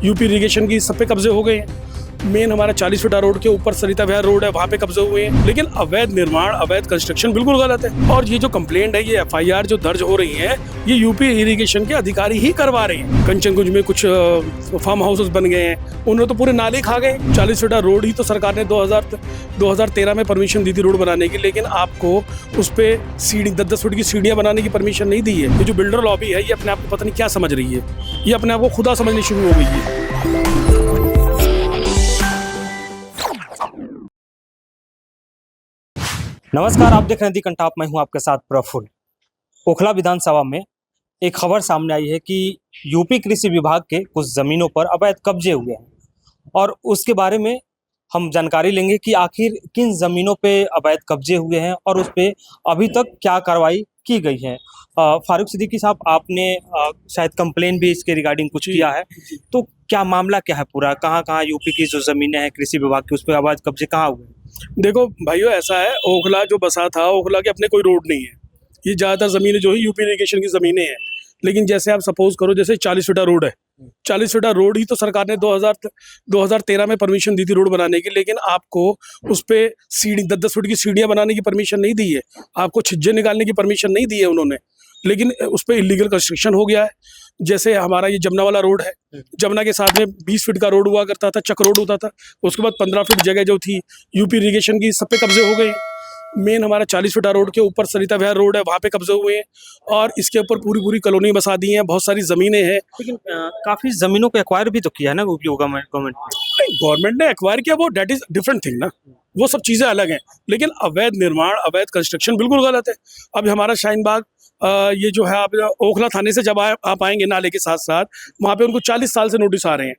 UP irrigation की सब पे कब्जे हो गए हैं। मेन हमारा 40 फीटा रोड के ऊपर सरिता विहार रोड है, वहाँ पे कब्जे हुए हैं। लेकिन अवैध निर्माण, अवैध कंस्ट्रक्शन बिल्कुल गलत है। और ये जो कंप्लेंट है, ये एफआईआर जो दर्ज हो रही है, ये यूपी इरिगेशन के अधिकारी ही करवा रहे हैं। कंचनकुंज में कुछ फार्म हाउसेस बन गए हैं, उन्होंने तो पूरे नाले खा गए। 40 फीटा रोड ही तो सरकार ने 2013 में परमिशन दी थी रोड बनाने की, लेकिन आपको उस पर सीढ़ी 10-10 फुट की सीढ़ियाँ बनाने की परमिशन नहीं दी है। ये जो बिल्डर लॉबी है, ये अपने आप को पता नहीं क्या समझ रही है, ये अपने आप को खुदा समझनी शुरू हो गई है। नमस्कार, आप देख रहे हैं दी कंटाप। मैं हूं आपके साथ प्रफुल्ल। ओखला विधानसभा में एक खबर सामने आई है कि यूपी कृषि विभाग के कुछ जमीनों पर अवैध कब्जे हुए हैं और उसके बारे में हम जानकारी लेंगे कि आखिर किन जमीनों पे अवैध कब्जे हुए हैं और उस पे अभी तक क्या कार्रवाई की गई है। फारूक सिद्दीकी साहब, आपने शायद कंप्लेन भी इसके रिगार्डिंग कुछ किया है, तो क्या मामला क्या है पूरा? कहाँ यूपी की जो जमीनें हैं कृषि विभाग की, उस पर अवैध कब्जे कहाँ हुए? देखो भाइयों, ऐसा है, ओखला जो बसा था, ओखला के अपने कोई रोड नहीं है। ये ज़्यादातर ज़मीनें जो है यूपी इरिगेशन की ज़मीनें हैं। लेकिन जैसे आप सपोज करो, जैसे 40 फीटा रोड है, 40 फीटा रोड ही तो सरकार ने 2013 में परमिशन दी थी रोड बनाने की, लेकिन आपको उस पर सीढ़ी 10-10 फुट की सीढ़ियाँ बनाने की परमिशन नहीं दी है, आपको छिज्जे निकालने की परमिशन नहीं दी है उन्होंने। लेकिन उस पर इलीगल कंस्ट्रक्शन हो गया है। जैसे हमारा ये जमुना वाला रोड है, जमुना के साथ में 20 फीट का रोड हुआ करता था, चक रोड होता था। उसके बाद 15 फीट जगह जो थी यूपी इरिगेशन की, सब पे कब्जे हो गए। मेन हमारा 40 फीटा रोड के ऊपर सरिता विहार रोड है, वहाँ पे कब्जे हुए हैं और इसके ऊपर पूरी कॉलोनी बसा दी हैं, बहुत सारी ज़मीनें हैं। लेकिन काफ़ी ज़मीनों को एक्वायर भी तो किया है ना गवर्नमेंट ने एक्वायर किया, वो डेट इज डिफरेंट थिंग ना, वो सब चीज़ें अलग हैं। लेकिन अवैध निर्माण, अवैध कंस्ट्रक्शन बिल्कुल गलत है। अभी हमारा शाहीन बाग, ये जो है, आप ओखला थाने से जब आप आएंगे नाले के साथ साथ, वहाँ पे उनको 40 साल से नोटिस आ रहे हैं।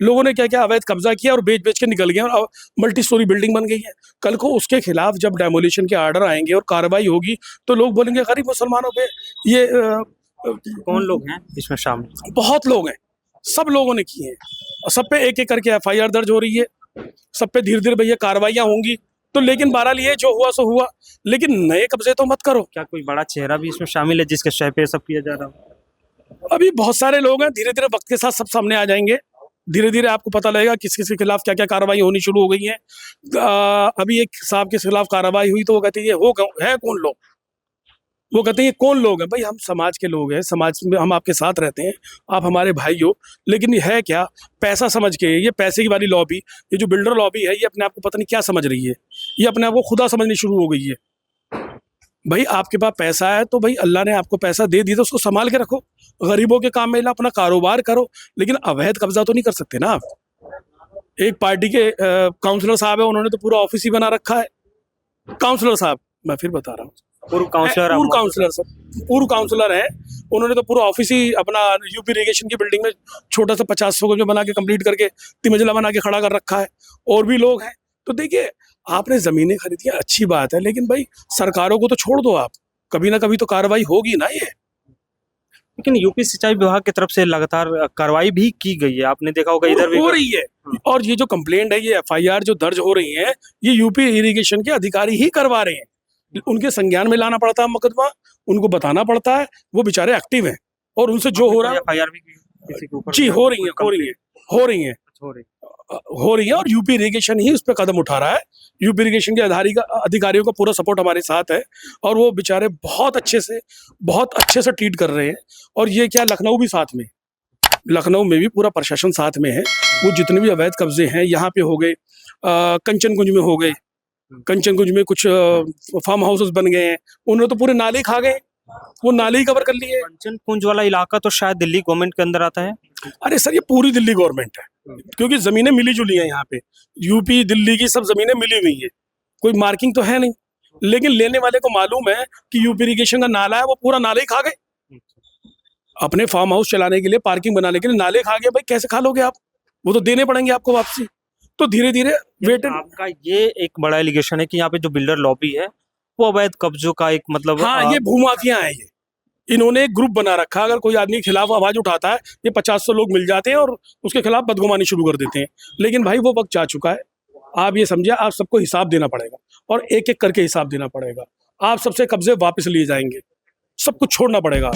लोगों ने क्या क्या अवैध कब्जा किया और बेच के निकल गए और मल्टी स्टोरी बिल्डिंग बन गई है। कल को उसके खिलाफ जब डेमोलिशन के आर्डर आएंगे और कार्रवाई होगी तो लोग बोलेंगे गरीब मुसलमानों पे ये कौन लोग हैं इसमें शामिल? बहुत लोग हैं, सब लोगों ने किए हैं और सब पे एक करके एफआईआर दर्ज हो रही है। सब पे धीरे धीरे भैया कार्रवाइयाँ होंगी। तो लेकिन बहरहाल ये जो हुआ सो हुआ, लेकिन नए कब्जे तो मत करो। क्या कोई बड़ा चेहरा भी इसमें शामिल है जिसके शय पे सब किया जा रहा है? अभी बहुत सारे लोग हैं, धीरे धीरे वक्त के साथ सब सामने आ जाएंगे। धीरे धीरे आपको पता लगेगा किस किस के खिलाफ क्या क्या कार्रवाई होनी शुरू हो गई है। अभी एक साहब के खिलाफ कार्रवाई हुई तो वो कहते हैं ये है कौन लोग, वो कहते हैं ये कौन लोग हैं? भाई हम समाज के लोग हैं, समाज में हम आपके साथ रहते हैं, आप हमारे भाई हो। लेकिन ये है क्या, पैसा समझ के, ये पैसे की वाली लॉबी, ये जो बिल्डर लॉबी है, ये अपने आप को पता नहीं क्या समझ रही है, ये अपने आप को खुदा समझनी शुरू हो गई है। भाई आपके पास पैसा है तो भाई अल्लाह ने आपको पैसा दे दिया तो उसको संभाल के रखो, गरीबों के काम में ला, अपना कारोबार करो। लेकिन अवैध कब्जा तो नहीं कर सकते ना आप। एक पार्टी के काउंसलर साहब है, उन्होंने तो पूरा ऑफिस ही बना रखा है। काउंसलर साहब, मैं फिर बता रहा हूँ, पूर्व काउंसलर है, उन्होंने तो पूरा ऑफिस ही अपना यूपी इरिगेशन की बिल्डिंग में छोटा सा 50 गज में बना के कंप्लीट करके 3 मंजिला बना के खड़ा कर रखा है। और भी लोग हैं। तो देखिए, आपने जमीनें खरीदी है, अच्छी बात है, लेकिन भाई सरकारों को तो छोड़ दो आप, कभी ना कभी तो कार्रवाई होगी ना। ये लेकिन यूपी सिंचाई विभाग की तरफ से लगातार कार्रवाई भी की गई है, आपने देखा होगा इधर भी हो रही है। और ये जो कंप्लेंट है, ये एफआईआर जो दर्ज हो रही है, ये यूपी इरिगेशन के अधिकारी ही करवा रहे हैं। उनके संज्ञान में लाना पड़ता है मुकदमा, उनको बताना पड़ता है, वो बेचारे एक्टिव हैं और उनसे जो हो रहा है एफआईआर भी किसी के ऊपर जी हो रही है और यूपी इरिगेशन ही उस पर कदम उठा रहा है। यूपी इरिगेशन के अधिकारियों का पूरा सपोर्ट हमारे साथ है और वो बेचारे बहुत अच्छे से ट्रीट कर रहे हैं। और ये क्या, लखनऊ भी साथ में, लखनऊ में भी पूरा प्रशासन साथ में है। वो जितने भी अवैध कब्जे हैं यहाँ पे हो गए, कंचनकुंज में हो गए, कंचनकुंज में कुछ फार्म हाउसेस बन गए हैं, उन्होंने तो पूरे नाले खा गए, वो नाले ही कवर कर लिए। कंचनकुंज वाला इलाका तो शायद दिल्ली गवर्नमेंट के अंदर आता है। अरे सर, ये पूरी दिल्ली गवर्नमेंट है, क्योंकि जमीनें मिली जुली हैं यहाँ पे। यूपी दिल्ली की सब जमीनें मिली हुई है, कोई मार्किंग तो है नहीं। लेकिन लेने वाले को मालूम है कि यूपी इरिगेशन का नाला है, वो पूरा नाले ही खा गए। अपने फार्म हाउस चलाने के लिए, पार्किंग बनाने के लिए नाले खा गए। भाई कैसे खा लोगे आप? वो तो देने पड़ेंगे आपको वापसी। तो धीरे धीरे वेट। आपका ये एक बड़ा एलिगेशन है कि यहाँ पे जो बिल्डर लॉबी है वो अवैध कब्जों का एक मतलब, हाँ, ये भूमाफिया है। ये इन्होंने एक ग्रुप बना रखा, अगर कोई आदमी के खिलाफ आवाज उठाता है, ये 50-100 लोग मिल जाते हैं और उसके खिलाफ बदगुमानी शुरू कर देते हैं। लेकिन भाई वो वक्त जा चुका है। आप ये समझिए, आप सबको हिसाब देना पड़ेगा और एक एक करके हिसाब देना पड़ेगा। आप सबसे कब्जे वापस लिए जाएंगे, सब कुछ छोड़ना पड़ेगा।